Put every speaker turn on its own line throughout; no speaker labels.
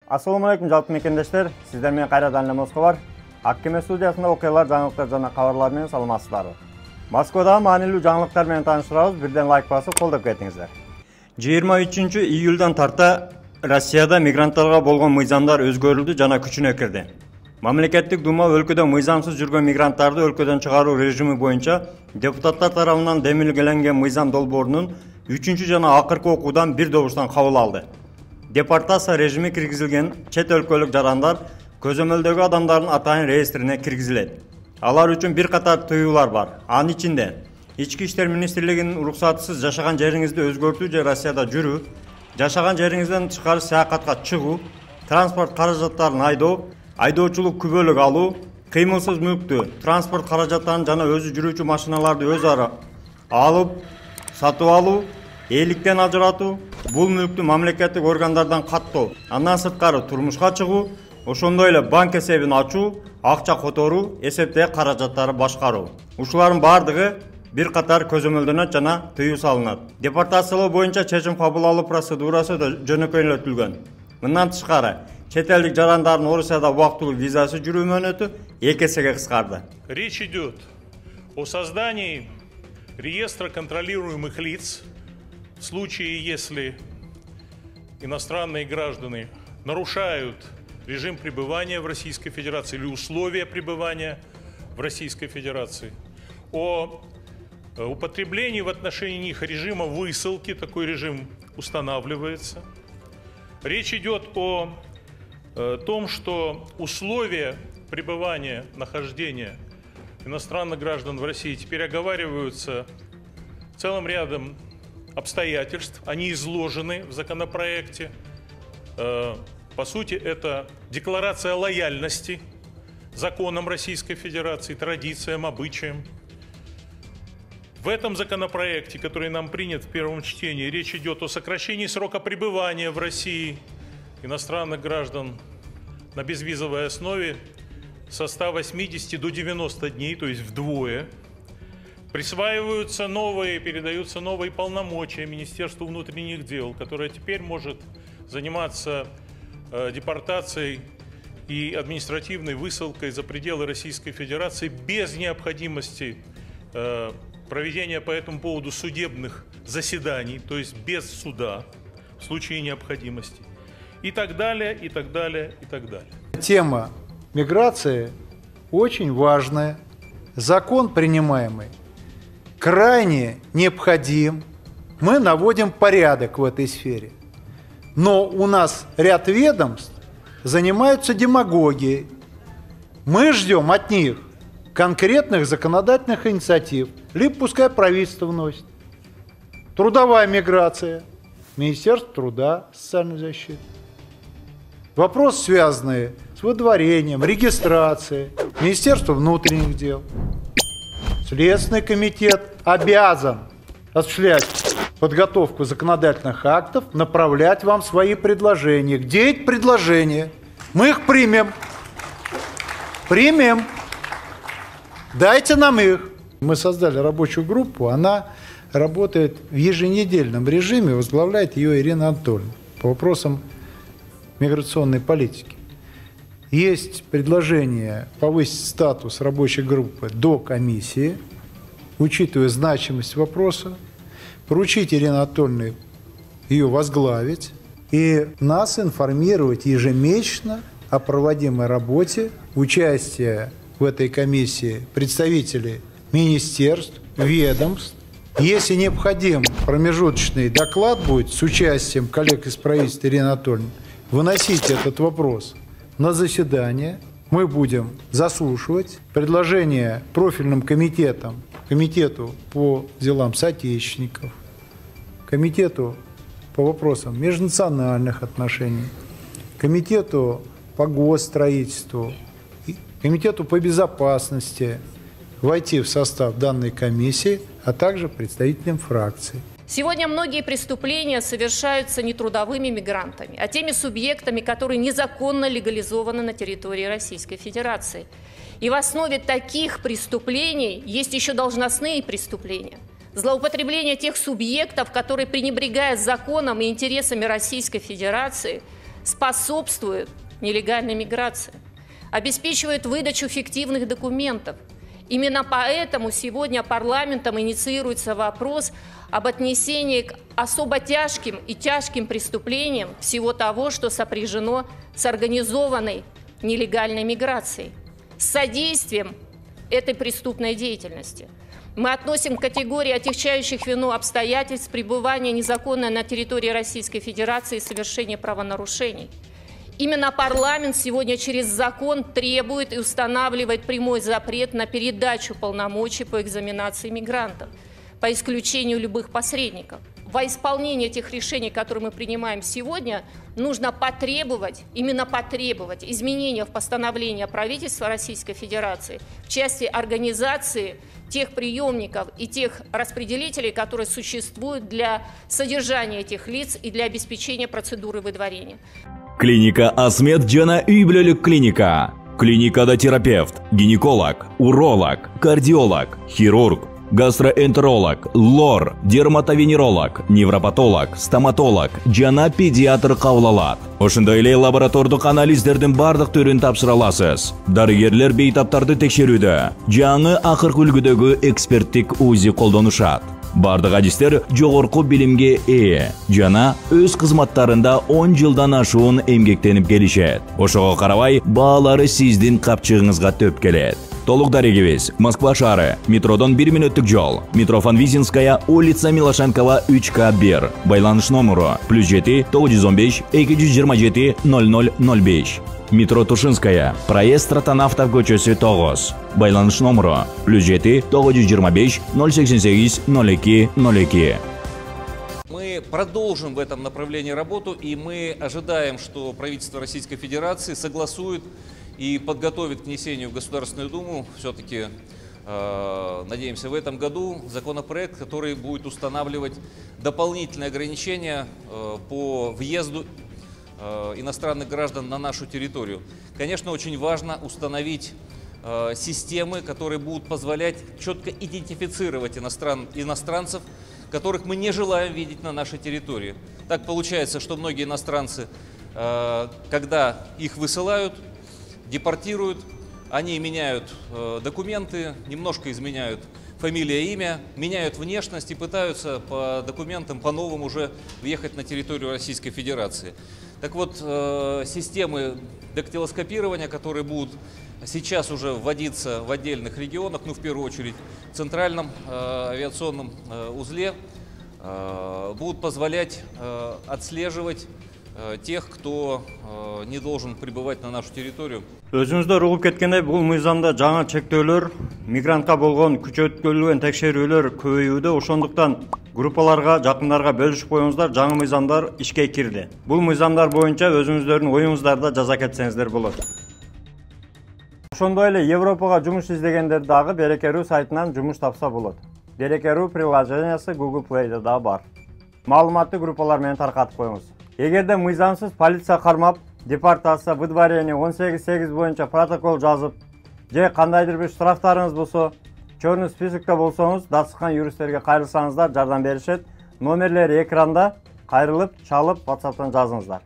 Assalamu alaikum жалпы мекендештер. Сиздер менен кайрадан эле Москва бар. Аккеме студиясында окуялар, жаңылыктар жана кабарлар менен саламатсыздарбы. Москвадагы маанилүү жаңылыктар менен тааныштырабыз. Бирден лайк басып колдоп кетиңиздер. 23-июлдан тарта Россияда мигранттарга болгон мыйзамдар өзгөрүлдү жана күчүнө кирди. Мамлекеттик дума өлкөдө мыйзамсыз жүргөн мигранттарды өлкөдөн чыгаруу режими боюнча депутаттар тарабынан демилгеленген мыйзам долбоорунун 3 жана акыркы окуудан бир добуштан кабыл алды. Депортация режими киргизилген чет өлкөлүк жарандар көзөмөлдөгү адамдардын атайын реестрине киргизилет. Алар үчүн бир катар тыюулар бар. Анын ичинде Ички иштер министрлигинин уруксатысыз жашаган жериңизди өзгөртүү же Россияда жүрүү, жашаган жериңизден тышкары саякатка чыгуу, транспорт каражаттарын айдоочулук күбөлүк алуу, кыймылсыз мүлктү, транспорт каражаттарын жана өзү жүрүүчү машиналарды өз ара алып, сатып алуу, ээликтен ажыратуу, бул мүлктү мамлекеттик органдардан каттоо, андан сырткары турмушка чыгуу, ошондой эле банк эсебин ачуу, акча которуу, эсептеги каражаттары башкаруу. Ушулардын бардыгы бир катар көзөмөлдөнөт жана тыюу салынат. Депортациялоо боюнча чечим кабыл алуу процедурасы да жөнөкөйлөтүлгөн. Мындан тышкары чет элдик жарандардын Орусияда убактылуу визасы жүрүү мөөнөтү 2 эсеге кыскарды.
Речь идет о создании реестра контролируемых лиц в случае, если иностранные граждане нарушают режим пребывания в Российской Федерации или условия пребывания в Российской Федерации, о употреблении в отношении них режима высылки, такой режим устанавливается. Речь идет о том, что условия пребывания, нахождения иностранных граждан в России теперь оговариваются целым рядом обстоятельств, они изложены в законопроекте. По сути, это декларация лояльности законам Российской Федерации, традициям, обычаям. В этом законопроекте, который нам принят в первом чтении, речь идет о сокращении срока пребывания в России иностранных граждан на безвизовой основе со 180 до 90 дней, то есть вдвое. Присваиваются новые, передаются новые полномочия Министерству внутренних дел, которое теперь может заниматься депортацией и административной высылкой за пределы Российской Федерации без необходимости проведения по этому поводу судебных заседаний, то есть без суда в случае необходимости. И так далее, и так далее, и так далее.
Тема миграции очень важная. Закон, принимаемый, крайне необходим. Мы наводим порядок в этой сфере. Но у нас ряд ведомств занимаются демагогией. Мы ждем от них конкретных законодательных инициатив, либо пускай правительство вносит. Трудовая миграция, Министерство труда, социальной защиты. Вопросы, связанные с выдворением, регистрацией, Министерство внутренних дел. Следственный комитет обязан осуществлять подготовку законодательных актов, направлять вам свои предложения. Где эти предложения? Мы их примем. Примем. Дайте нам их. Мы создали рабочую группу, она работает в еженедельном режиме, возглавляет ее Ирина Анатольевна по вопросам миграционной политики. Есть предложение повысить статус рабочей группы до комиссии, учитывая значимость вопроса, поручить Ирине Анатольевне ее возглавить и нас информировать ежемесячно о проводимой работе, участие в этой комиссии представителей министерств, ведомств. Если необходим промежуточный доклад будет с участием коллег из правительства Ирины Анатольевны, выносите этот вопрос на заседание. Мы будем заслушивать предложения профильным комитетам, комитету по делам соотечественников, комитету по вопросам межнациональных отношений, комитету по госстроительству, комитету по безопасности войти в состав данной комиссии, а также представителям фракций.
Сегодня многие преступления совершаются не трудовыми мигрантами, а теми субъектами, которые незаконно легализованы на территории Российской Федерации. И в основе таких преступлений есть еще должностные преступления. Злоупотребление тех субъектов, которые, пренебрегая законом и интересами Российской Федерации, способствуют нелегальной миграции, обеспечивают выдачу фиктивных документов. Именно поэтому сегодня парламентом инициируется вопрос об отнесении к особо тяжким и тяжким преступлениям всего того, что сопряжено с организованной нелегальной миграцией, с содействием этой преступной деятельности. Мы относим к категории отягчающих вину обстоятельств пребывания незаконно на территории Российской Федерации и совершения правонарушений. Именно парламент сегодня через закон требует и устанавливает прямой запрет на передачу полномочий по экзаменации мигрантов, по исключению любых посредников. Во исполнение этих решений, которые мы принимаем сегодня, нужно потребовать, именно потребовать изменения в постановление правительства Российской Федерации в части организации тех приемников и тех распределителей, которые существуют для содержания этих лиц и для обеспечения процедуры выдворения.
Клиника Асмет жана үй бүлөлүк клиника. Клиникада терапевт, гинеколог, уролог, кардиолог, хирург, гастроэнтеролог, лор, дерматовенеролог, невропатолог, стоматолог жана педиатр кабыл алат. Ошондой эле лаборатордук анализдердин бардык түрүн тапшыра аласыз. Дарыгерлер бейтаптарды текшерүүдө, жаңы акыркы үлгүдөгү эксперттик УЗИ колдонушат. Бардык адистер жогорку билимге ээ жана өз кызматтарында 10 жылдан ашуун эмгектенип келишет. Ошого карабай, баалары сиздин капчыгыңызга төп келет. Толук дарегибиз Москва шаары, метродон 1 мүнөттүк жол, метро Фанвизинская, улица Милошенкова 3К1. Байланыш номеру +7 915 227 0005. Метро Тушинская, проезд Стратонавтов көчөсү 9. Байланыш номеру +7 925 088 02 02.
Мы продолжим в этом направлении работу, и мы ожидаем, что правительство Российской Федерации согласует и подготовит к внесению в Государственную Думу, все-таки, надеемся, в этом году законопроект, который будет устанавливать дополнительные ограничения по въезду иностранных граждан на нашу территорию. Конечно, очень важно установить системы, которые будут позволять четко идентифицировать иностранцев, которых мы не желаем видеть на нашей территории. Так получается, что многие иностранцы, когда их высылают, депортируют, они меняют документы, немножко изменяют фамилия, имя, меняют внешность и пытаются по документам по-новому уже въехать на территорию Российской Федерации. Так вот, системы дактилоскопирования, которые будут сейчас уже вводиться в отдельных регионах, ну, в первую очередь, в центральном авиационном узле, будут позволять отслеживать тех, кто не должен прибывать на нашу территорию.
Өзүңүздөр угуп кеткендей, бул мыйзамда жаңа чектөөлөр, мигрантка болгон күчөткөрүлгөн текшерүүлөр көбөйүүдө, ошондуктан группаларга, жакындарга бөлүшүп коюңуздар, жаңы мыйзамдар ишке кирди. Бул мыйзамдар боюнча өзүңүздөрдүн оюңуздарда жаза кетсеңиздер болот. Ошондой эле Европага жумуш издегендер дагы Береке.ру сайтынан жумуш тапса болот. Береке.ру приложениясы Google Play'де да бар. Маалыматты группалар менен таркатып коюңуз. Эгерде мыйзамсыз полиция кармап, депортация, выдворение 18.8 боюнча протокол жазып, же кандайдыр бир штрафтарыңыз болсо, чорный списокто болсоңуз, датсыккан юристтерге кайрылсаңыздар, жардам беришет. Номерлери экранда, кайрылып, чалып, WhatsApp'тан жазыңыздар.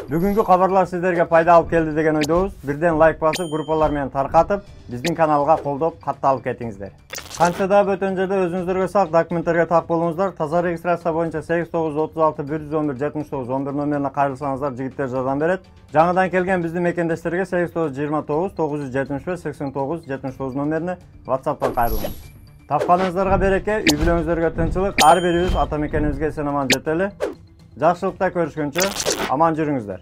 Бүгүнкү кабарлар сиздерге пайда алып келди деген ойдобуз. Бирден лайк басып, группалар менен таркатып, биздин каналга колдоп, катталып кетиңиздер. Канча да бөтөн жерде өзүңүздөргө сак документтерге так болуңуздар. Таза регистрация боюнча 8936 111 79 11 номерине кайрылсаңыздар, жигиттер жардам берет. Жаңыдан келген биздин мекендештерге 8929 975 89 79 номерине WhatsApp'тан кайрылыңыз. Тапканыңыздарга береке, үй бүлөңүздөргө тынчылык, ар бирибиз ата мекенибизге эсен аман жетели. Жакшылыкта көрүшкөнчө аман жүрүңүздөр.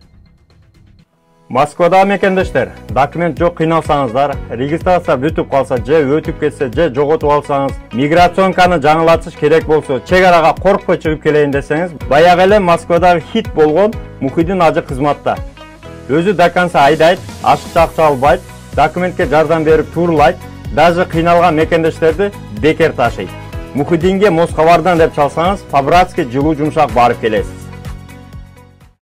Москвада мекендештер, документ жок кыйналсаңыздар, регистрация бүтүп калса, же өтүп кетсе, же жоготуп алсаңыз, миграционканы жаңылатыш керек болсо, чек арага коркпой чыгып келейин десеңиз, баягы эле Москвадагы хит болгон Мухиддин ажы кызматта. Өзү до конца айдайт, ашыкча акча албайт, документке жардам берип турлайт, даже кыйналган мекендештерди бекер ташыйт. Мухиддинге Москвадан деп чалсаңыз, по-братски жылуу жумшак барып келесиз.